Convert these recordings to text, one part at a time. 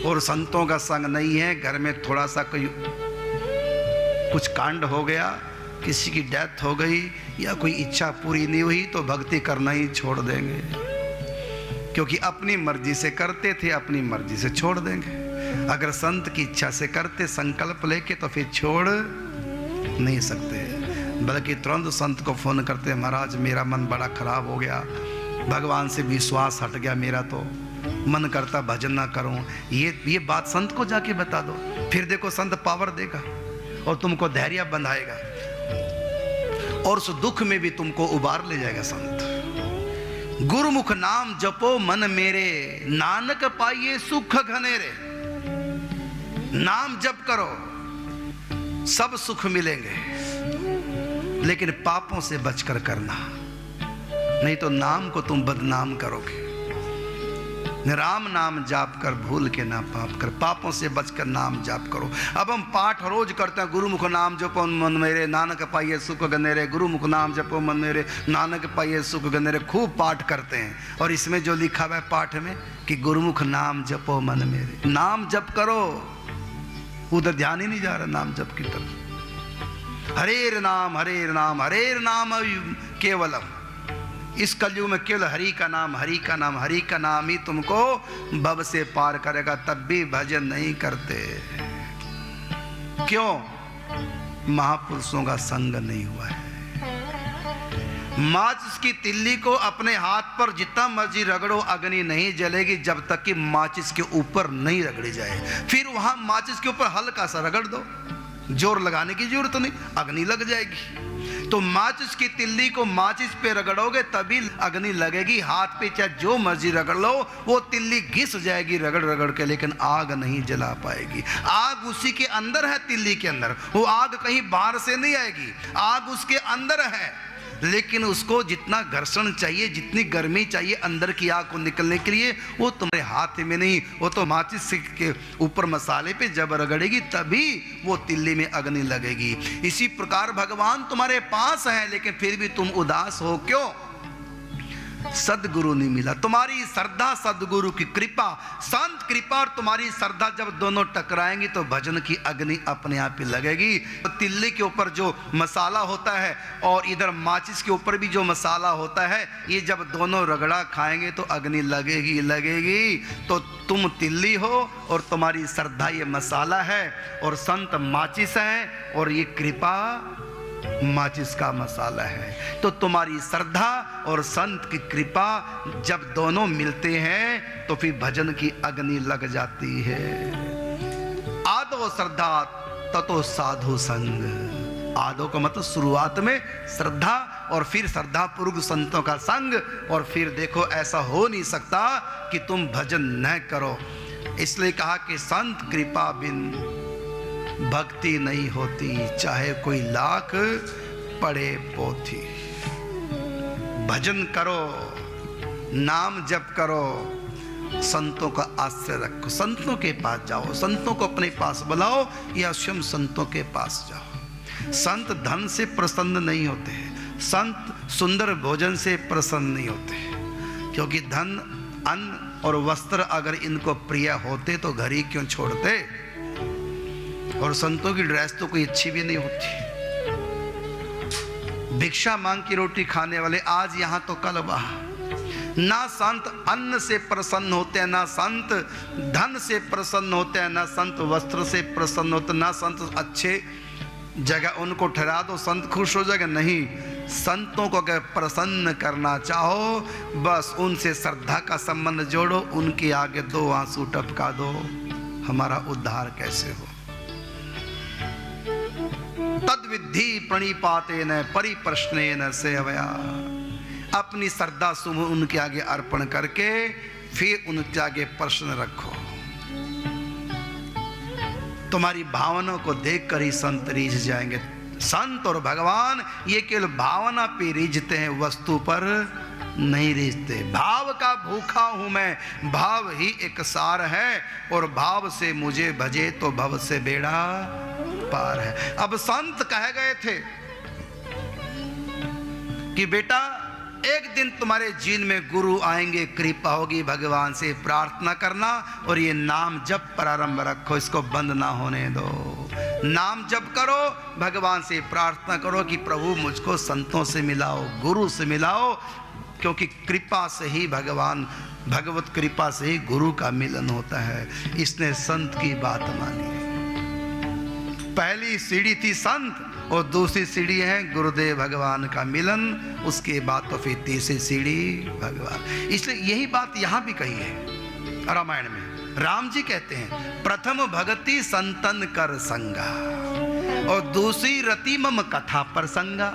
और संतों का संग नहीं है, घर में थोड़ा सा कोई कुछ कांड हो गया, किसी की डेथ हो गई या कोई इच्छा पूरी नहीं हुई तो भक्ति करना ही छोड़ देंगे, क्योंकि अपनी मर्जी से करते थे, अपनी मर्जी से छोड़ देंगे। अगर संत की इच्छा से करते संकल्प लेके तो फिर छोड़ नहीं सकते, बल्कि तुरंत संत को फोन करते, महाराज मेरा मन बड़ा खराब हो गया, भगवान से विश्वास हट गया मेरा, तो मन करता भजन ना करूं। ये बात संत को जाके बता दो, फिर देखो संत पावर देगा और तुमको धैर्य बंधाएगा और उस दुख में भी तुमको उबार ले जाएगा संत। गुरुमुख नाम जपो मन मेरे, नानक पाइए सुख घनेरे। नाम जप करो सब सुख मिलेंगे, लेकिन पापों से बचकर करना, नहीं तो नाम को तुम बदनाम करोगे। राम नाम जाप कर भूल के ना पाप कर, पापों से बचकर नाम जाप करो। अब हम पाठ रोज करते हैं, गुरुमुख नाम जपो मन मेरे, नानक पाइए सुख घनेरे। गुरुमुख नाम जपो मन मेरे, नानक पाइए सुख घनेरे, खूब पाठ करते हैं। और इसमें जो लिखा हुआ है पाठ में कि गुरुमुख नाम जपो मन मेरे, नाम जप करो, उधर ध्यान ही नहीं जा रहा नाम जप की तरफ। हरेर नाम हरेर नाम हरेर नाम केवलम। इस कलयुग में केवल हरि का नाम, हरि का नाम, हरि का नाम ही तुमको भव से पार करेगा। तब भी भजन नहीं करते, क्यों? महापुरुषों का संग नहीं हुआ है। माचिस की तिल्ली को अपने हाथ पर जितना मर्जी रगड़ो अग्नि नहीं जलेगी जब तक कि माचिस के ऊपर नहीं रगड़ी जाए। फिर वहां माचिस के ऊपर हल्का सा रगड़ दो, जोर लगाने की जरूरत नहीं, अग्नि लग जाएगी। तो माचिस की तिल्ली को माचिस पे रगड़ोगे तभी अग्नि लगेगी। हाथ पे चाहे जो मर्जी रगड़ लो, वो तिल्ली घिस जाएगी रगड़ रगड़ के, लेकिन आग नहीं जला पाएगी। आग उसी के अंदर है, तिल्ली के अंदर। वो आग कहीं बाहर से नहीं आएगी, आग उसके अंदर है। लेकिन उसको जितना घर्षण चाहिए, जितनी गर्मी चाहिए अंदर की आग को निकलने के लिए, वो तुम्हारे हाथ में नहीं, वो तो माचिस के ऊपर मसाले पे जब रगड़ेगी तभी वो तिल्ली में अग्नि लगेगी। इसी प्रकार भगवान तुम्हारे पास है, लेकिन फिर भी तुम उदास हो, क्यों? सदगुरु नहीं मिला। तुम्हारी श्रद्धा, सदगुरु की कृपा, संत कृपा और तुम्हारी श्रद्धा जब दोनों टकराएंगी तो भजन की अग्नि अपने आप ही लगेगी। तो तिल्ली के ऊपर जो मसाला होता है और इधर माचिस के ऊपर भी जो मसाला होता है, ये जब दोनों रगड़ा खाएंगे तो अग्नि लगेगी लगेगी। तो तुम तिल्ली हो और तुम्हारी श्रद्धा ये मसाला है, और संत माचिस है, और ये कृपा माचिस का मसाला है। तो तुम्हारी श्रद्धा और संत की कृपा जब दोनों मिलते हैं तो फिर भजन की अग्नि लग जाती है। आदो श्रद्धा ततो साधु संग। आदो का मतलब शुरुआत में श्रद्धा, और फिर श्रद्धा पूर्वक संतों का संग, और फिर देखो ऐसा हो नहीं सकता कि तुम भजन न करो। इसलिए कहा कि संत कृपा बिन भक्ति नहीं होती, चाहे कोई लाख पढ़े पोथी। भजन करो, नाम जप करो, संतों का आश्रय रखो, संतों के पास जाओ, संतों को अपने पास बुलाओ या स्वयं संतों के पास जाओ। संत धन से प्रसन्न नहीं होते हैं, संत सुंदर भोजन से प्रसन्न नहीं होते हैं, क्योंकि धन, अन्न और वस्त्र अगर इनको प्रिय होते तो घर ही क्यों छोड़ते। और संतों की ड्रेस तो कोई अच्छी भी नहीं होती। भिक्षा मांग की रोटी खाने वाले आज यहां तो कल वहां। ना संत अन्न से प्रसन्न होते हैं, ना संत धन से प्रसन्न होते हैं, ना संत वस्त्र से प्रसन्न होते, ना संत अच्छे जगह उनको ठहरा दो संत खुश हो जाएगा। नहीं, संतों को अगर प्रसन्न करना चाहो, बस उनसे श्रद्धा का संबंध जोड़ो, उनके आगे दो आंसू टपका दो, हमारा उद्धार कैसे हो। तद विद्धि प्रणिपातेन परिप्रश्नेन सेवया। अपनी श्रद्धा सुमन उनके आगे अर्पण करके फिर उनके आगे प्रश्न रखो। तुम्हारी भावनाओं को देखकर ही संत रीझ जाएंगे। संत और भगवान ये केवल भावना पे रीझते हैं, वस्तु पर नहीं रीझते। भाव का भूखा हूं मैं, भाव ही एक सार है, और भाव से मुझे भजे तो भव से बेड़ा पार है। अब संत कह गए थे कि बेटा एक दिन तुम्हारे जीवन में गुरु आएंगे, कृपा होगी, भगवान से प्रार्थना करना और ये नाम जप प्रारंभ रखो, इसको बंद ना होने दो। नाम जप करो, भगवान से प्रार्थना करो कि प्रभु मुझको संतों से मिलाओ, गुरु से मिलाओ, क्योंकि कृपा से ही भगवान, भगवत कृपा से ही गुरु का मिलन होता है। इसने संत की बात मानी। पहली सीढ़ी थी संत और दूसरी सीढ़ी है गुरुदेव भगवान का मिलन, उसके बाद तो फिर तीसरी सीढ़ी भगवान। इसलिए यही बात यहां भी कही है रामायण में। राम जी कहते हैं प्रथम भगति संतन कर संगा और दूसरी रति मम कथा प्रसंगा।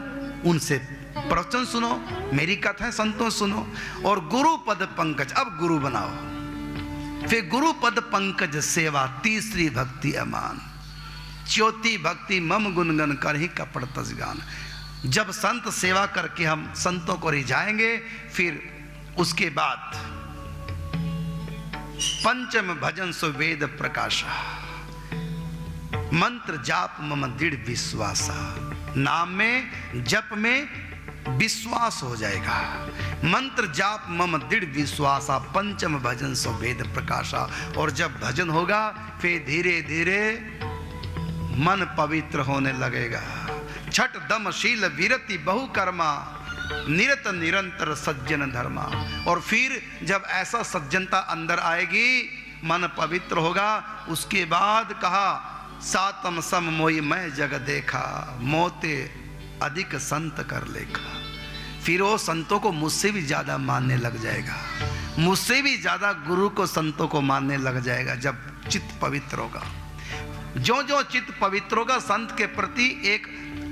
उनसे प्रवचन सुनो, मेरी कथा संतों सुनो, और गुरु पद पंकज, अब गुरु बनाओ। फिर गुरु पद पंकज सेवा, तीसरी भक्ति अमान, ज्योति भक्ति मम गुणगन कर ही कपड़ तजगान। जब संत सेवा करके हम संतों को रिझाएंगे, फिर उसके बाद पंचम भजन सो वेद प्रकाशा, मंत्र जाप मम दृढ़ विश्वासा। नाम में जप में विश्वास हो जाएगा। मंत्र जाप मम दृढ़ विश्वासा, पंचम भजन सो वेद प्रकाशा। और जब भजन होगा फिर धीरे धीरे मन पवित्र होने लगेगा। छठ दम शील विरति बहुकर्मा, निरत निरंतर सज्जन धर्मा। और फिर जब ऐसा सज्जनता अंदर आएगी, मन पवित्र होगा, उसके बाद कहा सातम सम मोई मैं जग देखा, मोते अधिक संत कर लेखा। फिर वो संतों को मुझसे भी ज्यादा मानने लग जाएगा, मुझसे भी ज्यादा गुरु को संतों को मानने लग जाएगा। जब चित्त पवित्र होगा, जो जो चित्त पवित्र होगा, संत के प्रति एक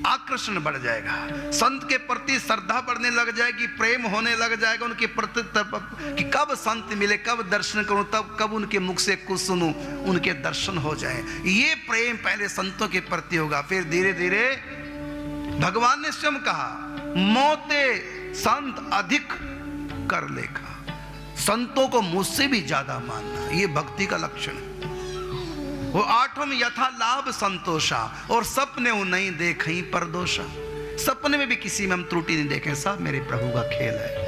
आकर्षण बढ़ जाएगा, संत के प्रति श्रद्धा बढ़ने लग जाएगी, प्रेम होने लग जाएगा उनके प्रति, कि कब संत मिले, कब दर्शन करूं, तब कब उनके मुख से कुछ सुनूं, उनके दर्शन हो जाए। ये प्रेम पहले संतों के प्रति होगा। फिर धीरे धीरे भगवान ने स्वयं कहा मोते संत अधिक कर लेखा, संतों को मुझसे भी ज्यादा मानना, ये भक्ति का लक्षण है। वो आठम यथा लाभ संतोषा, और सपने वो नहीं देख परदोषा। सपने में भी किसी में हम त्रुटि नहीं देखें, सब मेरे प्रभु का खेल है।